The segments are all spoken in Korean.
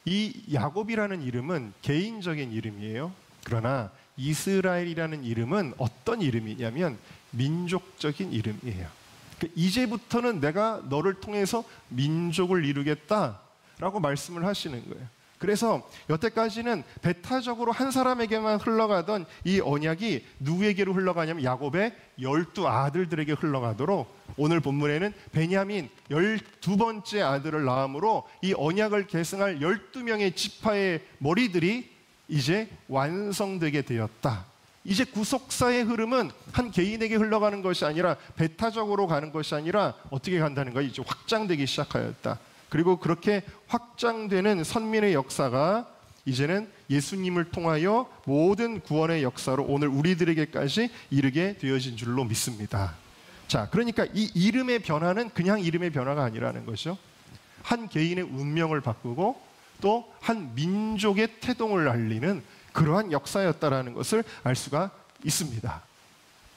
이 야곱이라는 이름은 개인적인 이름이에요. 그러나 이스라엘이라는 이름은 어떤 이름이냐면 민족적인 이름이에요. 이제부터는 내가 너를 통해서 민족을 이루겠다라고 말씀을 하시는 거예요. 그래서 여태까지는 배타적으로 한 사람에게만 흘러가던 이 언약이 누구에게로 흘러가냐면 야곱의 12아들들에게 흘러가도록 오늘 본문에는 베냐민 12번째 아들을 낳음으로 이 언약을 계승할 12명의 지파의 머리들이 이제 완성되게 되었다. 이제 구속사의 흐름은 한 개인에게 흘러가는 것이 아니라 배타적으로 가는 것이 아니라 어떻게 간다는 거예요? 이제 확장되기 시작하였다. 그리고 그렇게 확장되는 선민의 역사가 이제는 예수님을 통하여 모든 구원의 역사로 오늘 우리들에게까지 이르게 되어진 줄로 믿습니다. 자, 그러니까 이 이름의 변화는 그냥 이름의 변화가 아니라는 거죠. 한 개인의 운명을 바꾸고 또 한 민족의 태동을 알리는 그러한 역사였다라는 것을 알 수가 있습니다.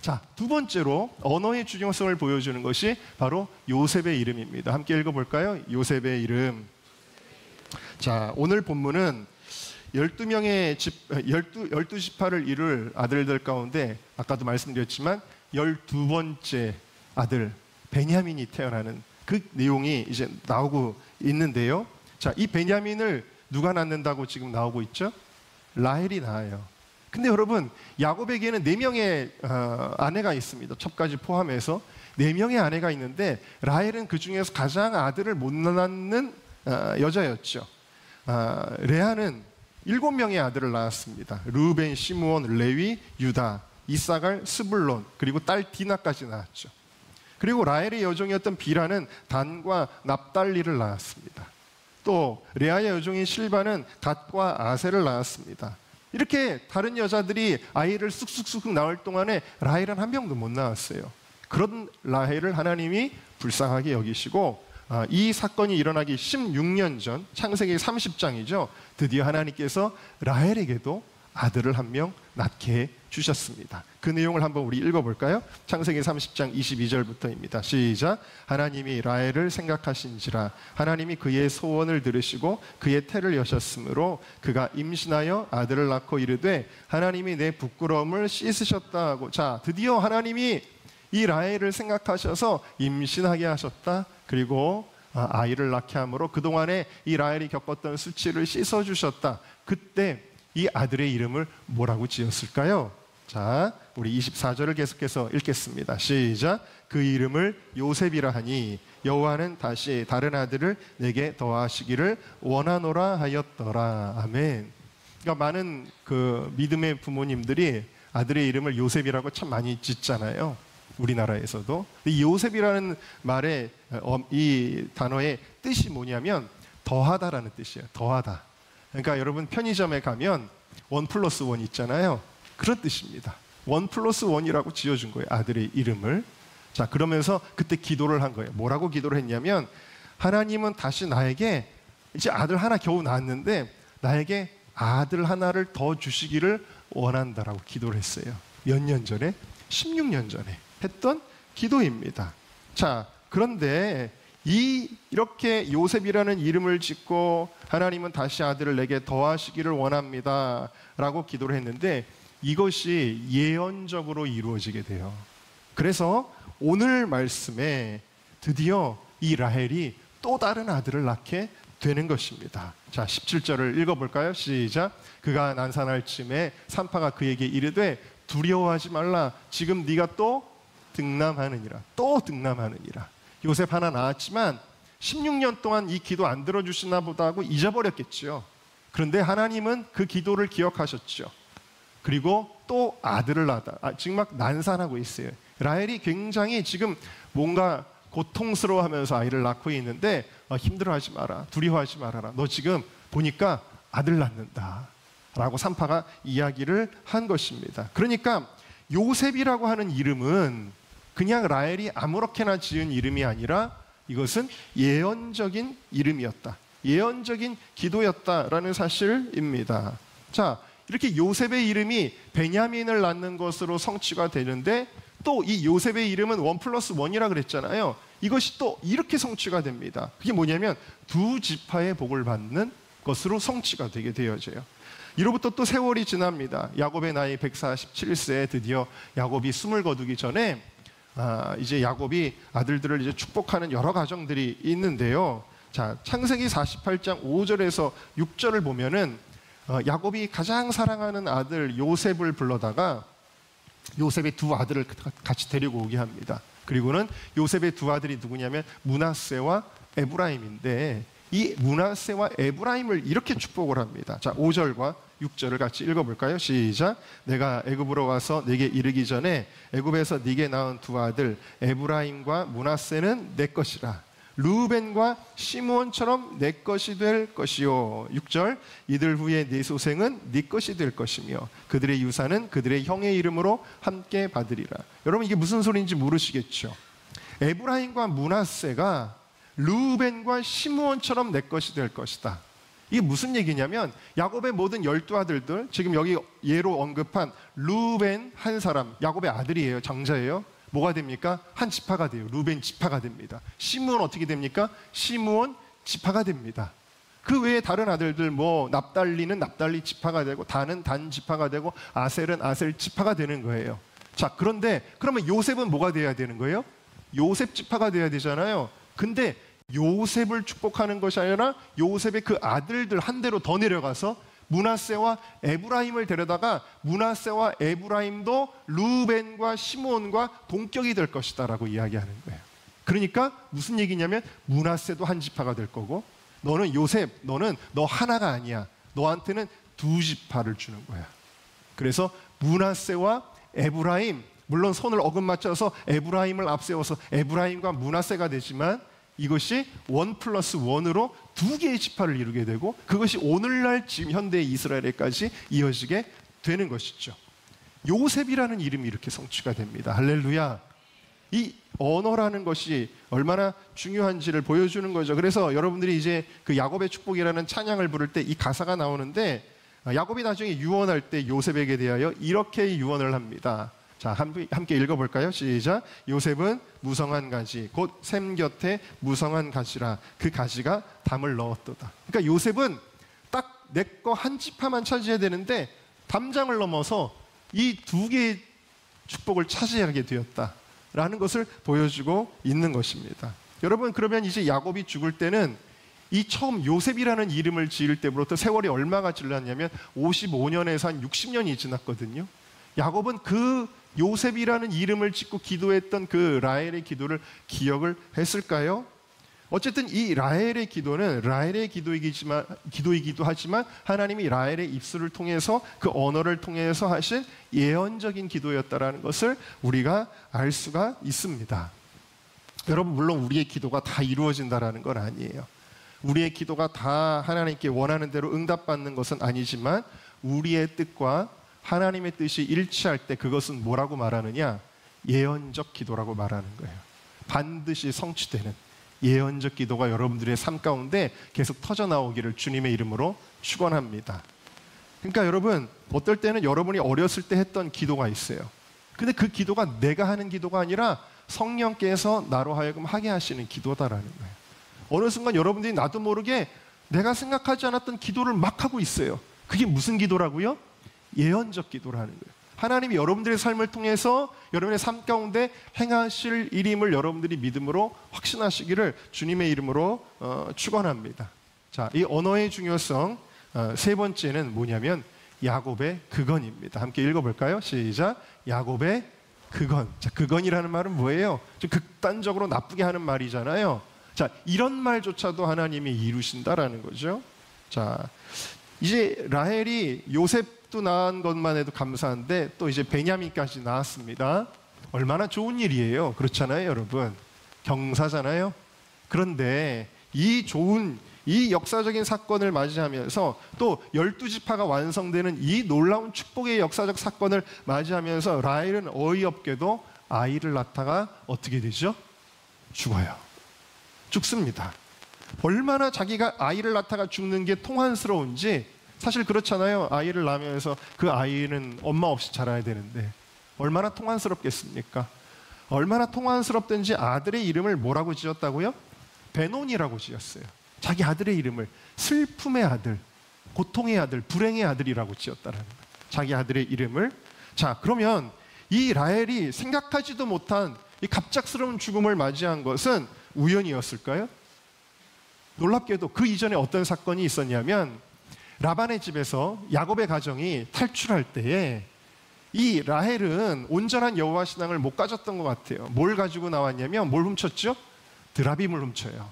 자, 두 번째로 언어의 중요성을 보여주는 것이 바로 요셉의 이름입니다. 함께 읽어볼까요? 요셉의 이름. 자, 오늘 본문은 12지파를 이룰 아들들 가운데 아까도 말씀드렸지만 12번째 아들 베냐민이 태어나는 그 내용이 이제 나오고 있는데요. 자, 이 베냐민을 누가 낳는다고 지금 나오고 있죠? 라헬이 낳아요. 근데 여러분, 야곱에게는 4명의 아내가 있습니다. 첩까지 포함해서 4명의 아내가 있는데 라헬은 그 중에서 가장 아들을 못 낳는 여자였죠. 레아는 7명의 아들을 낳았습니다. 르우벤, 시므온, 레위, 유다, 이사갈, 스불론, 그리고 딸 디나까지 낳았죠. 그리고 라헬의 여종이었던 비라는 단과 납달리를 낳았습니다. 또 레아의 여종인 실바는 갓과 아셀을 낳았습니다. 이렇게 다른 여자들이 아이를 쑥쑥쑥 낳을 동안에 라헬은 한 명도 못 낳았어요. 그런 라헬을 하나님이 불쌍하게 여기시고 이 사건이 일어나기 16년 전 창세기 30장이죠. 드디어 하나님께서 라헬에게도 아들을 한 명 낳게 주셨습니다. 그 내용을 한번 우리 읽어볼까요? 창세기 30장 22절부터입니다. 시작. 하나님이 라헬을 생각하신지라 하나님이 그의 소원을 들으시고 그의 태를 여셨으므로 그가 임신하여 아들을 낳고 이르되 하나님이 내 부끄러움을 씻으셨다 하고, 자, 드디어 하나님이 이 라헬을 생각하셔서 임신하게 하셨다. 그리고 아이를 낳게 함으로 그동안에 이 라헬이 겪었던 수치를 씻어주셨다. 그때 이 아들의 이름을 뭐라고 지었을까요? 자, 우리 24절을 계속해서 읽겠습니다. 시작. 그 이름을 요셉이라 하니 여호와는 다시 다른 아들을 내게 더하시기를 원하노라 하였더라. 아멘. 그러니까 많은 그 믿음의 부모님들이 아들의 이름을 요셉이라고 참 많이 짓잖아요. 우리나라에서도. 이 요셉이라는 말의 이 단어의 뜻이 뭐냐면 더하다라는 뜻이에요. 더하다. 그러니까 여러분 편의점에 가면 1+1 있잖아요. 그런 뜻입니다. 1+1이라고 지어준 거예요. 아들의 이름을. 자, 그러면서 그때 기도를 한 거예요. 뭐라고 기도를 했냐면 하나님은 다시 나에게 이제 아들 하나 겨우 낳았는데 나에게 아들 하나를 더 주시기를 원한다라고 기도를 했어요. 몇 년 전에? 16년 전에 했던 기도입니다. 자, 그런데 이렇게 요셉이라는 이름을 짓고 하나님은 다시 아들을 내게 더하시기를 원합니다 라고 기도를 했는데 이것이 예언적으로 이루어지게 돼요. 그래서 오늘 말씀에 드디어 이 라헬이 또 다른 아들을 낳게 되는 것입니다. 자, 17절을 읽어볼까요? 시작. 그가 난산할 쯤에 산파가 그에게 이르되 두려워하지 말라. 지금 네가 또 등남하느니라. 또 등남하느니라. 요셉 하나 낳았지만 16년 동안 이 기도 안 들어주시나 보다 하고 잊어버렸겠죠. 그런데 하나님은 그 기도를 기억하셨죠. 그리고 또 아들을 낳았다. 지금 막 난산하고 있어요. 라헬이 굉장히 지금 뭔가 고통스러워하면서 아이를 낳고 있는데 힘들어하지 마라. 두려워하지 말아라. 너 지금 보니까 아들 낳는다 라고 산파가 이야기를 한 것입니다. 그러니까 요셉이라고 하는 이름은 그냥 라헬이 아무렇게나 지은 이름이 아니라 이것은 예언적인 이름이었다. 예언적인 기도였다라는 사실입니다. 자, 이렇게 요셉의 이름이 베냐민을 낳는 것으로 성취가 되는데 또 이 요셉의 이름은 1+1이라 그랬잖아요. 이것이 또 이렇게 성취가 됩니다. 그게 뭐냐면 두 지파의 복을 받는 것으로 성취가 되게 되어져요. 이로부터 또 세월이 지납니다. 야곱의 나이 147세에 드디어 야곱이 숨을 거두기 전에 이제 야곱이 아들들을 이제 축복하는 여러 가정들이 있는데요. 자, 창세기 48장 5절에서 6절을 보면은 야곱이 가장 사랑하는 아들 요셉을 불러다가 요셉의 두 아들을 같이 데리고 오게 합니다. 그리고는 요셉의 두 아들이 누구냐면 므낫세와 에브라임인데, 이 므낫세와 에브라임을 이렇게 축복을 합니다. 자, 5절과 6절을 같이 읽어볼까요? 시작. 내가 애굽으로 와서 네게 이르기 전에 애굽에서 네게 낳은 두 아들 에브라임과 므낫세는 내 것이라. 르우벤과 시므온처럼 내 것이 될 것이요. 6절. 이들 후에 네 소생은 네 것이 될 것이며 그들의 유산은 그들의 형의 이름으로 함께 받으리라. 여러분, 이게 무슨 소리인지 모르시겠죠? 에브라임과 므낫세가 르우벤과 시므온처럼 내 것이 될 것이다. 이게 무슨 얘기냐면 야곱의 모든 12아들들, 지금 여기 예로 언급한 르우벤 한 사람, 야곱의 아들이에요. 장자예요. 뭐가 됩니까? 한 지파가 돼요. 르우벤 지파가 됩니다. 시므온 어떻게 됩니까? 시므온 지파가 됩니다. 그 외에 다른 아들들, 뭐 납달리는 납달리 지파가 되고, 단은 단 지파가 되고, 아셀은 아셀 지파가 되는 거예요. 자, 그런데 그러면 요셉은 뭐가 돼야 되는 거예요? 요셉 지파가 돼야 되잖아요. 근데 요셉을 축복하는 것이 아니라 요셉의 그 아들들 한 대로 더 내려가서 므낫세와 에브라임을 데려다가 므낫세와 에브라임도 르우벤과 시므온과 동격이 될 것이다 라고 이야기하는 거예요. 그러니까 무슨 얘기냐면 므낫세도 한 지파가 될 거고, 너는 요셉, 너는 너 하나가 아니야. 너한테는 두 지파를 주는 거야. 그래서 므낫세와 에브라임, 물론 손을 어긋맞춰서 에브라임을 앞세워서 에브라임과 므낫세가 되지만 이것이 1+1으로 두 개의 지파를 이루게 되고, 그것이 오늘날 지금 현대의 이스라엘에까지 이어지게 되는 것이죠. 요셉이라는 이름이 이렇게 성취가 됩니다. 할렐루야. 이 언어라는 것이 얼마나 중요한지를 보여주는 거죠. 그래서 여러분들이 이제 그 야곱의 축복이라는 찬양을 부를 때 이 가사가 나오는데, 야곱이 나중에 유언할 때 요셉에게 대하여 이렇게 유언을 합니다. 자, 함께 읽어볼까요? 시작. 요셉은 무성한 가지, 곧 샘 곁에 무성한 가지라. 그 가지가 담을 넣었도다. 그러니까 요셉은 딱 내 거 한 지파만 차지해야 되는데 담장을 넘어서 이 두 개의 축복을 차지하게 되었다라는 것을 보여주고 있는 것입니다. 여러분, 그러면 이제 야곱이 죽을 때는 이 처음 요셉이라는 이름을 지을 때부터 세월이 얼마가 지났냐면 55년에서 한 60년이 지났거든요. 야곱은 그 요셉이라는 이름을 짓고 기도했던 그 라헬의 기도를 기억을 했을까요? 어쨌든 이 라헬의 기도는 라헬의 기도이기도 하지만 하나님이 라헬의 입술을 통해서 그 언어를 통해서 하신 예언적인 기도였다라는 것을 우리가 알 수가 있습니다. 여러분, 물론 우리의 기도가 다 이루어진다라는 건 아니에요. 우리의 기도가 다 하나님께 원하는 대로 응답받는 것은 아니지만 우리의 뜻과 하나님의 뜻이 일치할 때 그것은 뭐라고 말하느냐? 예언적 기도라고 말하는 거예요. 반드시 성취되는 예언적 기도가 여러분들의 삶 가운데 계속 터져나오기를 주님의 이름으로 축원합니다. 그러니까 여러분, 어떨 때는 여러분이 어렸을 때 했던 기도가 있어요. 근데 그 기도가 내가 하는 기도가 아니라 성령께서 나로 하여금 하게 하시는 기도다라는 거예요. 어느 순간 여러분들이 나도 모르게 내가 생각하지 않았던 기도를 막 하고 있어요. 그게 무슨 기도라고요? 예언적 기도라는 거예요. 하나님이 여러분들의 삶을 통해서 여러분의 삶 가운데 행하실 일임을 여러분들이 믿음으로 확신하시기를 주님의 이름으로 축원합니다. 자, 이 언어의 중요성 세 번째는 뭐냐면 야곱의 그건입니다. 함께 읽어볼까요? 시작. 야곱의 그건. 자, 그건이라는 말은 뭐예요? 좀 극단적으로 나쁘게 하는 말이잖아요. 자, 이런 말조차도 하나님이 이루신다라는 거죠. 자, 이제 라헬이 요셉도 낳은 것만 해도 감사한데 또 이제 베냐민까지 낳았습니다. 얼마나 좋은 일이에요. 그렇잖아요, 여러분. 경사잖아요. 그런데 이 좋은 이 역사적인 사건을 맞이하면서 또 12지파가 완성되는 이 놀라운 축복의 역사적 사건을 맞이하면서 라헬은 어이없게도 아이를 낳다가 어떻게 되죠? 죽어요. 죽습니다. 얼마나 자기가 아이를 낳다가 죽는 게 통한스러운지. 사실 그렇잖아요. 아이를 낳으면서 그 아이는 엄마 없이 자라야 되는데 얼마나 통한스럽겠습니까? 얼마나 통한스럽든지 아들의 이름을 뭐라고 지었다고요? 베논이라고 지었어요. 자기 아들의 이름을 슬픔의 아들, 고통의 아들, 불행의 아들이라고 지었다라는 거예요. 자기 아들의 이름을. 자, 그러면 이 라헬이 생각하지도 못한 이 갑작스러운 죽음을 맞이한 것은 우연이었을까요? 놀랍게도 그 이전에 어떤 사건이 있었냐면 라반의 집에서 야곱의 가정이 탈출할 때에 이 라헬은 온전한 여호와 신앙을 못 가졌던 것 같아요. 뭘 가지고 나왔냐면 뭘 훔쳤죠? 드라빔을 훔쳐요.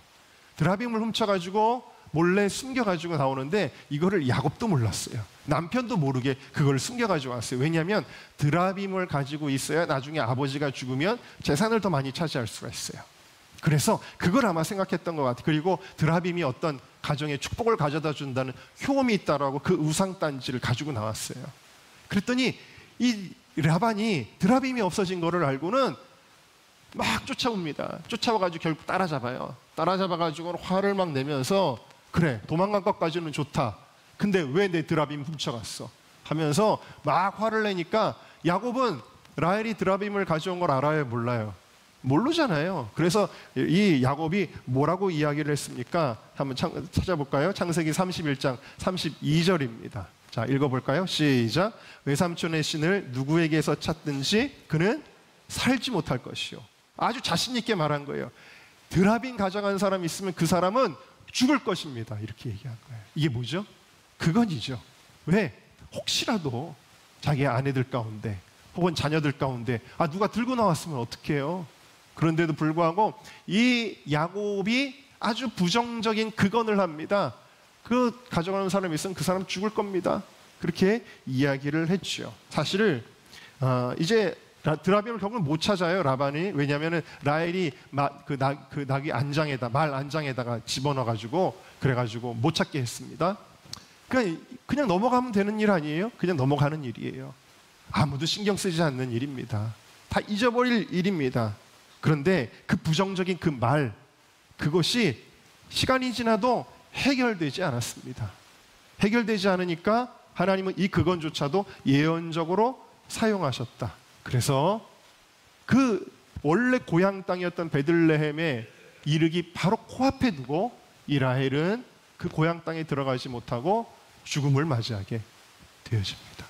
드라빔을 훔쳐가지고 몰래 숨겨가지고 나오는데 이거를 야곱도 몰랐어요. 남편도 모르게 그걸 숨겨가지고 왔어요. 왜냐하면 드라빔을 가지고 있어야 나중에 아버지가 죽으면 재산을 더 많이 차지할 수가 있어요. 그래서 그걸 아마 생각했던 것 같아요. 그리고 드라빔이 어떤 가정에 축복을 가져다 준다는 효험이 있다라고 그 우상단지를 가지고 나왔어요. 그랬더니 이 라반이 드라빔이 없어진 거를 알고는 막 쫓아옵니다. 쫓아와가지고 결국 따라잡아요. 따라잡아가지고 화를 막 내면서 그래, 도망간 것까지는 좋다. 근데 왜 내 드라빔 훔쳐갔어? 하면서 막 화를 내니까 야곱은 라헬이 드라빔을 가져온 걸 알아요? 몰라요? 모르잖아요. 그래서 이 야곱이 뭐라고 이야기를 했습니까? 한번 찾아볼까요? 창세기 31장 32절입니다. 자, 읽어볼까요? 시작. 외삼촌의 신을 누구에게서 찾든지 그는 살지 못할 것이요. 아주 자신 있게 말한 거예요. 드라빔 가져간 사람 있으면 그 사람은 죽을 것입니다. 이렇게 얘기한 거예요. 이게 뭐죠? 그건이죠. 왜? 혹시라도 자기 아내들 가운데 혹은 자녀들 가운데 누가 들고 나왔으면 어떡해요? 그런데도 불구하고 이 야곱이 아주 부정적인 극언을 합니다. 그 가져가는 사람이 있으면 그 사람 죽을 겁니다. 그렇게 이야기를 했죠. 사실 이제 드라빔을 결국은 못 찾아요, 라반이. 왜냐하면 라헬이 그 나귀 안장에다, 말 안장에다가 집어넣어가지고 그래가지고 못 찾게 했습니다. 그냥 넘어가면 되는 일 아니에요? 그냥 넘어가는 일이에요. 아무도 신경 쓰지 않는 일입니다. 다 잊어버릴 일입니다. 그런데 그 부정적인 그 말, 그것이 시간이 지나도 해결되지 않았습니다. 해결되지 않으니까 하나님은 이 그건조차도 예언적으로 사용하셨다. 그래서 그 원래 고향 땅이었던 베들레헴에 이르기 바로 코앞에 두고 이 라헬은 그 고향 땅에 들어가지 못하고 죽음을 맞이하게 되어집니다.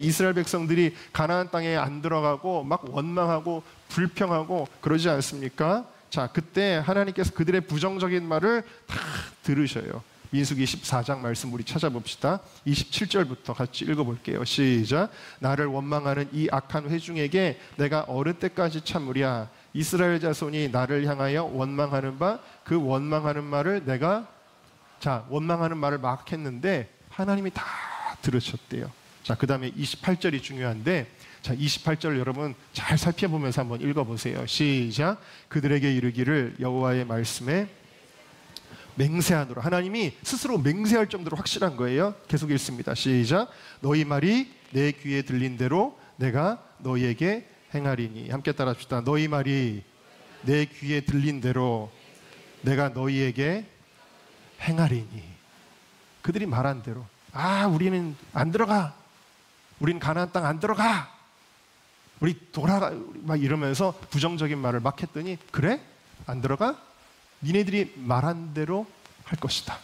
이스라엘 백성들이 가나안 땅에 안 들어가고 막 원망하고 불평하고 그러지 않습니까? 자, 그때 하나님께서 그들의 부정적인 말을 다 들으셔요. 민수기 14장 말씀 우리 찾아봅시다. 27절부터 같이 읽어볼게요. 시작. 나를 원망하는 이 악한 회중에게 내가 어느 때까지 참으랴. 이스라엘 자손이 나를 향하여 원망하는 바 그 원망하는 말을 내가 원망하는 말을 막 했는데 하나님이 다 들으셨대요. 자, 그 다음에 28절이 중요한데, 자, 28절 여러분 잘 살펴보면서 한번 읽어보세요. 시작. 그들에게 이르기를 여호와의 말씀에 맹세하노라. 하나님이 스스로 맹세할 정도로 확실한 거예요. 계속 읽습니다. 시작. 너희 말이 내 귀에 들린 대로 내가 너희에게 행하리니. 함께 따라합시다. 너희 말이 내 귀에 들린 대로 내가 너희에게 행하리니. 그들이 말한 대로 우리는 안 들어가. 우린 가나안 땅 안 들어가. 우리 돌아가. 막 이러면서 부정적인 말을 막 했더니 그래? 안 들어가? 니네들이 말한 대로 할 것이다.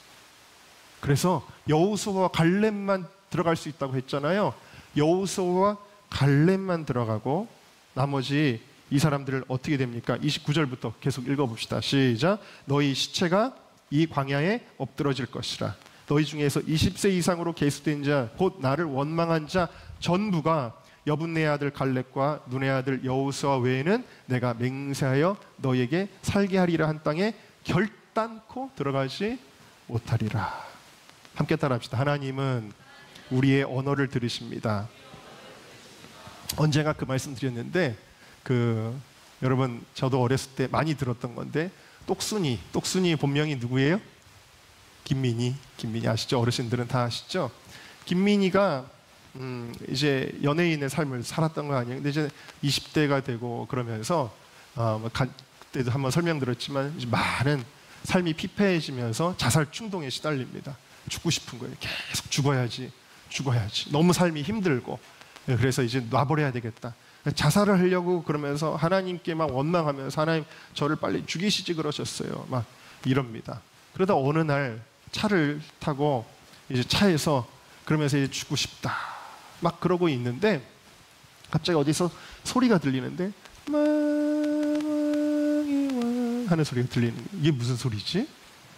그래서 여호수아와 갈렙만 들어갈 수 있다고 했잖아요. 여호수아와 갈렙만 들어가고 나머지 이 사람들을 어떻게 됩니까? 29절부터 계속 읽어봅시다. 시작. 너희 시체가 이 광야에 엎드러질 것이라. 너희 중에서 20세 이상으로 계수된 자 곧 나를 원망한 자 전부가 여분네 아들 갈렙과 눈의 아들 여호수아 외에는 내가 맹세하여 너희에게 살게 하리라 한 땅에 결단코 들어가지 못하리라. 함께 따라합시다. 하나님은 우리의 언어를 들으십니다. 언젠가 그 말씀 드렸는데 여러분 저도 어렸을 때 많이 들었던 건데 똑순이 본명이 누구예요? 김민희 아시죠? 어르신들은 다 아시죠? 김민희가 이제 연예인의 삶을 살았던 거 아니에요? 근데 이제 20대가 되고 그러면서 그때도 한번 설명드렸지만 이제 많은 삶이 피폐해지면서 자살 충동에 시달립니다. 죽고 싶은 거예요. 계속 죽어야지. 너무 삶이 힘들고 그래서 이제 놔버려야 되겠다. 자살을 하려고 그러면서 하나님께 막 원망하면서 하나님 저를 빨리 죽이시지 그러셨어요. 막 이럽니다. 그러다 어느 날 차를 타고 이제 차에서 그러면서 이제 죽고 싶다 막 그러고 있는데 갑자기 어디서 소리가 들리는데 만왕의 왕 하는 소리가 들리는 거예요. 이게 무슨 소리지?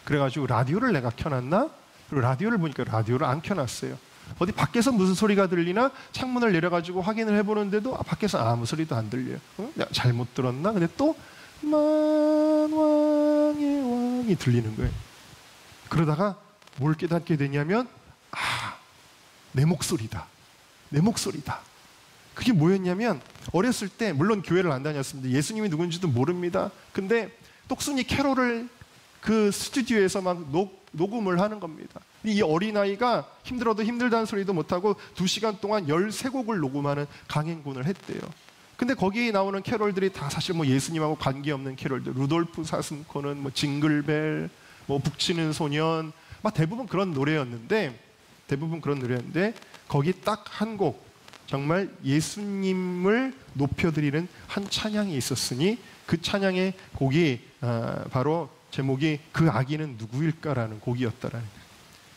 그래가지고 라디오를 내가 켜놨나? 그리고 라디오를 보니까 라디오를 안 켜놨어요. 어디 밖에서 무슨 소리가 들리나 창문을 내려가지고 확인을 해보는데도 밖에서 아무 소리도 안 들려요. 내가 잘못 들었나? 근데 또 만왕의 왕이 들리는 거예요. 그러다가 뭘 깨닫게 되냐면 내 목소리다. 내 목소리다. 그게 뭐였냐면 어렸을 때 물론 교회를 안 다녔습니다. 예수님이 누군지도 모릅니다. 근데 똑순이 캐롤을 그 스튜디오에서 막 녹음을 하는 겁니다. 이 어린아이가 힘들어도 힘들다는 소리도 못하고 2시간 동안 13곡을 녹음하는 강행군을 했대요. 근데 거기에 나오는 캐롤들이 다 사실 뭐 예수님하고 관계없는 캐롤들, 루돌프 사슴코는 뭐 징글벨, 뭐 북치는 소년, 막 대부분 그런 노래였는데 거기 딱 한 곡 정말 예수님을 높여드리는 한 찬양이 있었으니 그 찬양의 곡이 바로 제목이 그 아기는 누구일까라는 곡이었다라는 거예요.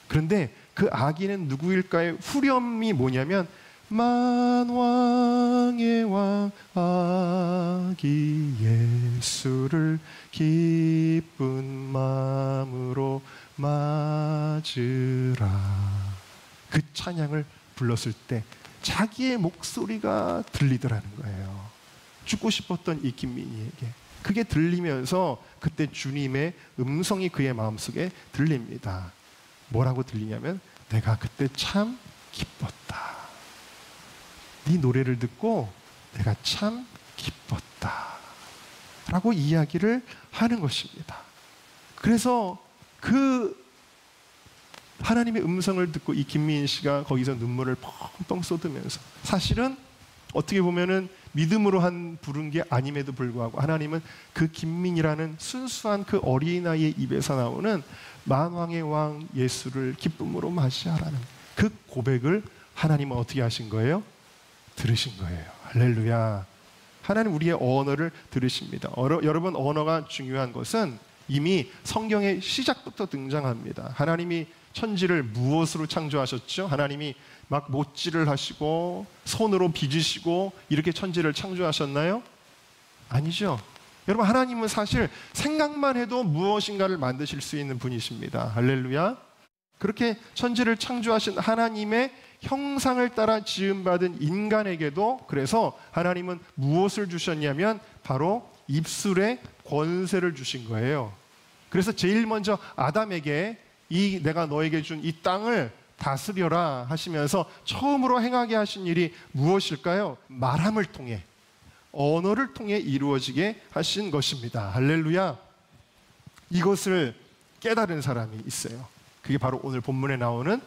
그런데 그 아기는 누구일까의 후렴이 뭐냐면 만왕의 왕 아기 예수를 기쁜 마음으로 맞으라. 그 찬양을 불렀을 때 자기의 목소리가 들리더라는 거예요. 죽고 싶었던 이 김민희에게 그게 들리면서 그때 주님의 음성이 그의 마음속에 들립니다. 뭐라고 들리냐면 내가 그때 참 기뻤다. 네 노래를 듣고 내가 참 기뻤다 라고 이야기를 하는 것입니다. 그래서 그 하나님의 음성을 듣고 이 김미인 씨가 거기서 눈물을 펑펑 쏟으면서 사실은 어떻게 보면은 믿음으로 한 부른 게 아님에도 불구하고 하나님은 그 김민이라는 순수한 그 어린아이의 입에서 나오는 만왕의 왕 예수를 기쁨으로 맞이하라는 그 고백을 하나님은 어떻게 하신 거예요? 들으신 거예요. 할렐루야. 하나님 우리의 언어를 들으십니다. 여러분 언어가 중요한 것은 이미 성경의 시작부터 등장합니다. 하나님이 천지를 무엇으로 창조하셨죠? 하나님이 막 못질을 하시고 손으로 빚으시고 이렇게 천지를 창조하셨나요? 아니죠. 여러분 하나님은 사실 생각만 해도 무엇인가를 만드실 수 있는 분이십니다. 할렐루야. 그렇게 천지를 창조하신 하나님의 형상을 따라 지음받은 인간에게도 그래서 하나님은 무엇을 주셨냐면 바로 입술에 권세를 주신 거예요. 그래서 제일 먼저 아담에게 내가 너에게 준 이 땅을 다스려라 하시면서 처음으로 행하게 하신 일이 무엇일까요? 말함을 통해 언어를 통해 이루어지게 하신 것입니다. 할렐루야. 이것을 깨달은 사람이 있어요. 그게 바로 오늘 본문에 나오는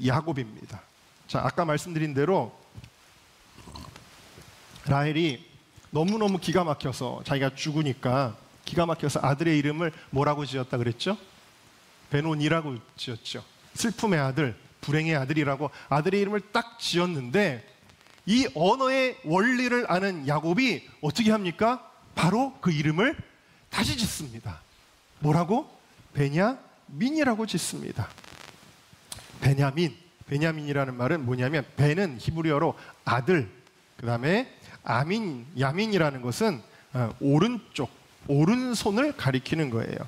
야곱입니다. 자, 아까 말씀드린 대로 라헬이 너무너무 기가 막혀서 자기가 죽으니까 기가 막혀서 아들의 이름을 뭐라고 지었다 그랬죠? 베논이라고 지었죠. 슬픔의 아들, 불행의 아들이라고 아들의 이름을 딱 지었는데 이 언어의 원리를 아는 야곱이 어떻게 합니까? 바로 그 이름을 다시 짓습니다. 뭐라고? 베냐민이라고 짓습니다. 베냐민이라는 말은 뭐냐면 베는 히브리어로 아들, 그 다음에 야민이라는 것은 오른쪽, 오른손을 가리키는 거예요.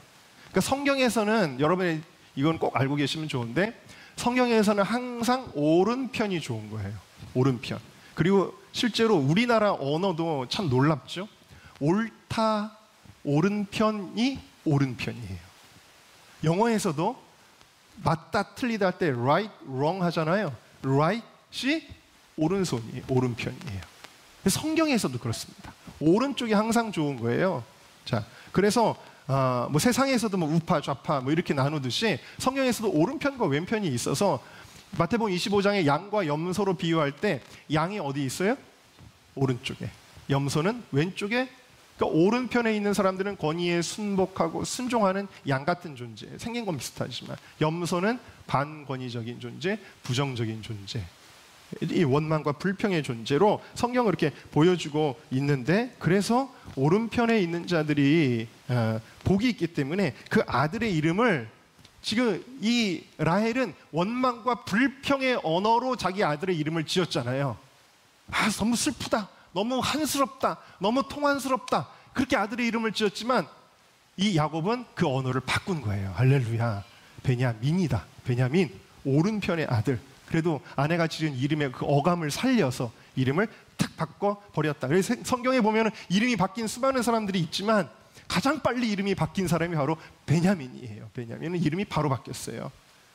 그러니까 성경에서는 여러분이 이건 꼭 알고 계시면 좋은데 성경에서는 항상 오른편이 좋은 거예요. 오른편. 그리고 실제로 우리나라 언어도 참 놀랍죠. 옳다, 오른편이 오른편이에요. 영어에서도 맞다, 틀리다 할 때 right, wrong 하잖아요. right이 오른손이에요. 오른편이에요. 성경에서도 그렇습니다. 오른쪽이 항상 좋은 거예요. 자, 그래서 뭐 세상에서도 뭐 우파, 좌파 뭐 이렇게 나누듯이 성경에서도 오른편과 왼편이 있어서 마태복음 25장에 양과 염소로 비유할 때 양이 어디 있어요? 오른쪽에. 염소는 왼쪽에. 그러니까 오른편에 있는 사람들은 권위에 순복하고 순종하는 양 같은 존재. 생긴 건 비슷하지만 염소는 반권위적인 존재, 부정적인 존재. 이 원망과 불평의 존재로 성경을 이렇게 보여주고 있는데 그래서 오른편에 있는 자들이 복이 있기 때문에 그 아들의 이름을 지금 이 라헬은 원망과 불평의 언어로 자기 아들의 이름을 지었잖아요. 너무 슬프다, 너무 한스럽다, 너무 통한스럽다, 그렇게 아들의 이름을 지었지만 이 야곱은 그 언어를 바꾼 거예요. 할렐루야. 베냐민이다. 베냐민, 오른편의 아들. 그래도 아내가 지은 이름의 그 어감을 살려서 이름을 탁 바꿔 버렸다. 그래서 성경에 보면 이름이 바뀐 수많은 사람들이 있지만 가장 빨리 이름이 바뀐 사람이 바로 베냐민이에요. 베냐민은 이름이 바로 바뀌었어요.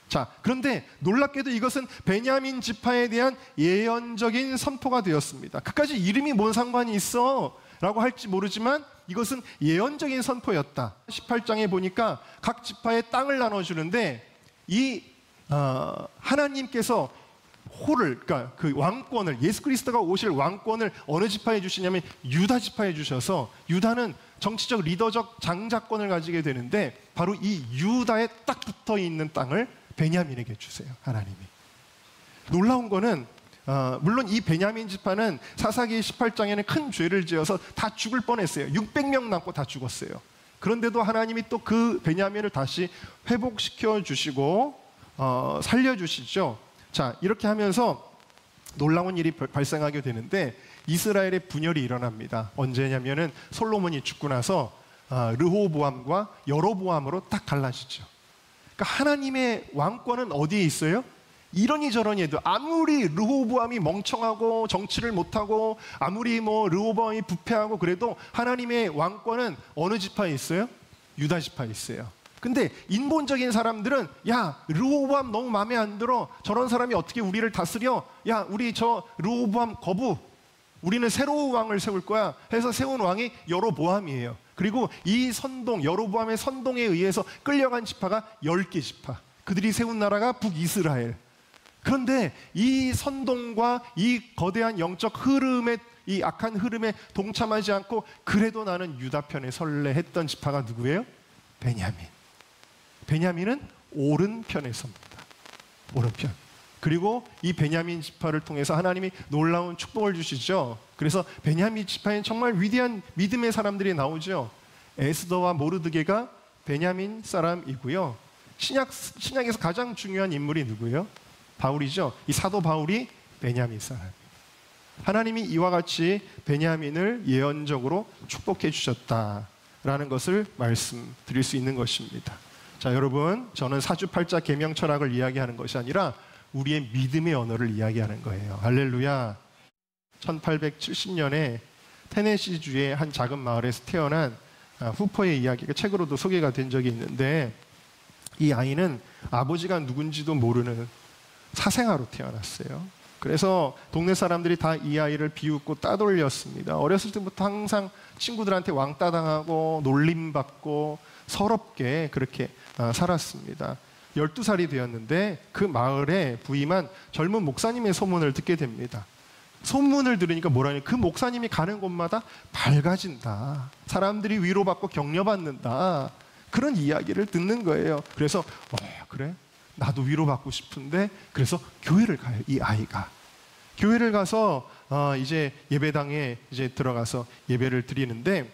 자, 그런데 놀랍게도 이것은 베냐민 지파에 대한 예언적인 선포가 되었습니다. 그까지 이름이 뭔 상관이 있어? 라고 할지 모르지만 이것은 예언적인 선포였다. 18장에 보니까 각 지파에 땅을 나눠주는데 이 하나님께서 그러니까 그 왕권을, 예수 그리스도가 오실 왕권을 어느 지파에 주시냐면 유다 지파에 주셔서, 유다는 정치적 리더적 장자권을 가지게 되는데 바로 이 유다에 딱 붙어 있는 땅을 베냐민에게 주세요. 하나님이. 놀라운 거는 물론 이 베냐민 지파는 사사기 18장에는 큰 죄를 지어서 다 죽을 뻔했어요. 600명 남고 다 죽었어요. 그런데도 하나님이 또 그 베냐민을 다시 회복시켜 주시고 살려주시죠. 자, 이렇게 하면서 놀라운 일이 발생하게 되는데 이스라엘의 분열이 일어납니다. 언제냐면은 솔로몬이 죽고 나서 르호보암과 여로보암으로 딱 갈라지죠. 그러니까 하나님의 왕권은 어디에 있어요? 이러니 저러니 해도 아무리 르호보암이 멍청하고 정치를 못하고 아무리 르호보암이 부패하고 그래도 하나님의 왕권은 어느 지파에 있어요? 유다 지파에 있어요. 근데 인본적인 사람들은 야, 르호보암 너무 마음에 안 들어. 저런 사람이 어떻게 우리를 다스려? 야, 우리 저 르호보암 거부. 우리는 새로운 왕을 세울 거야. 해서 세운 왕이 여로보암이에요. 그리고 이 선동, 여로보암의 선동에 의해서 끌려간 지파가 10개 지파. 그들이 세운 나라가 북이스라엘. 그런데 이 선동과 이 거대한 영적 흐름에, 이 악한 흐름에 동참하지 않고 그래도 나는 유다 편에 설레 했던 지파가 누구예요? 베냐민. 베냐민은 오른편에 섭니다. 오른편. 그리고 이 베냐민 지파를 통해서 하나님이 놀라운 축복을 주시죠. 그래서 베냐민 지파엔 정말 위대한 믿음의 사람들이 나오죠. 에스더와 모르드게가 베냐민 사람이고요. 신약에서 가장 중요한 인물이 누구예요? 바울이죠. 이 사도 바울이 베냐민 사람. 하나님이 이와 같이 베냐민을 예언적으로 축복해 주셨다라는 것을 말씀드릴 수 있는 것입니다. 자, 여러분, 저는 사주팔자 계명 철학을 이야기하는 것이 아니라 우리의 믿음의 언어를 이야기하는 거예요. 할렐루야. 1870년에 테네시주의 한 작은 마을에서 태어난 후퍼의 이야기가 책으로도 소개가 된 적이 있는데, 이 아이는 아버지가 누군지도 모르는 사생아로 태어났어요. 그래서 동네 사람들이 다 이 아이를 비웃고 따돌렸습니다. 어렸을 때부터 항상 친구들한테 왕따 당하고 놀림받고 서럽게 그렇게 살았습니다. 12살이 되었는데 그 마을에 부임한 젊은 목사님의 소문을 듣게 됩니다. 소문을 들으니까 뭐라니, 그 목사님이 가는 곳마다 밝아진다, 사람들이 위로받고 격려받는다, 그런 이야기를 듣는 거예요. 그래서 그래? 나도 위로받고 싶은데, 그래서 교회를 가요. 이 아이가 교회를 가서 이제 예배당에 이제 들어가서 예배를 드리는데,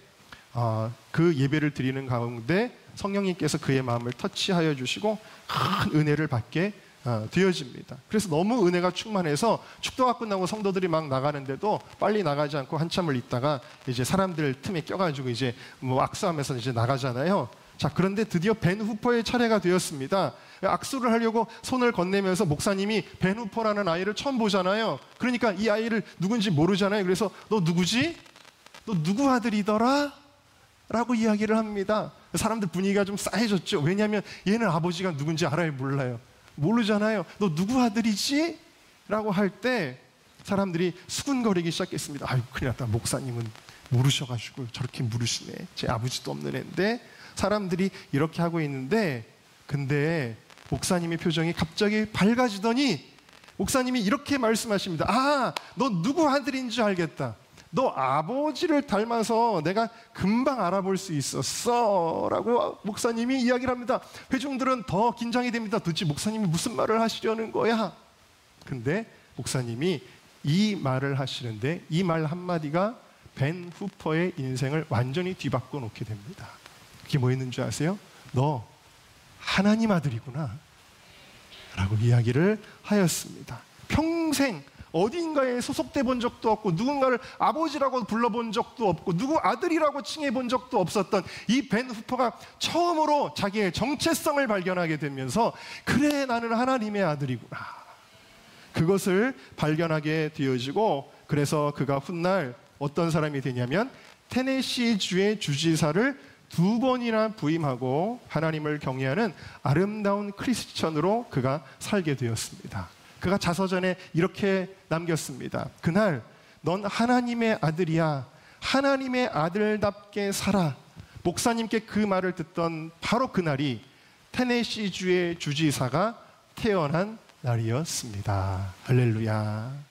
그 예배를 드리는 가운데 성령님께서 그의 마음을 터치하여 주시고 큰 은혜를 받게 되어집니다. 그래서 너무 은혜가 충만해서 축도가 끝나고 성도들이 막 나가는데도 빨리 나가지 않고 한참을 있다가 이제 사람들 틈에 껴가지고 이제 악수하면서 이제 나가잖아요. 자, 그런데 드디어 벤 후퍼의 차례가 되었습니다. 악수를 하려고 손을 건네면서 목사님이 벤 후퍼라는 아이를 처음 보잖아요. 그러니까 이 아이를 누군지 모르잖아요. 그래서 너 누구지? 너 누구 아들이더라? 라고 이야기를 합니다. 사람들 분위기가 좀 싸해졌죠. 왜냐하면 얘는 아버지가 누군지 알아요? 몰라요? 모르잖아요. 너 누구 아들이지? 라고 할 때 사람들이 수군거리기 시작했습니다. 아유, 큰일 났다. 목사님은 모르셔가지고 저렇게 물으시네. 제 아버지도 없는 애인데. 사람들이 이렇게 하고 있는데, 근데 목사님의 표정이 갑자기 밝아지더니 목사님이 이렇게 말씀하십니다. 아, 너 누구 아들인 줄 알겠다. 너 아버지를 닮아서 내가 금방 알아볼 수 있었어 라고 목사님이 이야기를 합니다. 회중들은 더 긴장이 됩니다. 도대체 목사님이 무슨 말을 하시려는 거야? 근데 목사님이 이 말을 하시는데 이 말 한마디가 벤 후퍼의 인생을 완전히 뒤바꿔 놓게 됩니다. 그게 뭐였는 줄 아세요? 너 하나님 아들이구나 라고 이야기를 하였습니다. 평생 어딘가에 소속돼 본 적도 없고 누군가를 아버지라고 불러본 적도 없고 누구 아들이라고 칭해본 적도 없었던 이 벤 후퍼가 처음으로 자기의 정체성을 발견하게 되면서 그래, 나는 하나님의 아들이구나, 그것을 발견하게 되어지고, 그래서 그가 훗날 어떤 사람이 되냐면 테네시주의 주지사를 2번이나 부임하고 하나님을 경외하는 아름다운 크리스천으로 그가 살게 되었습니다. 그가 자서전에 이렇게 남겼습니다. 그날 넌 하나님의 아들이야. 하나님의 아들답게 살아. 목사님께 그 말을 듣던 바로 그날이 테네시주의 주지사가 태어난 날이었습니다. 할렐루야.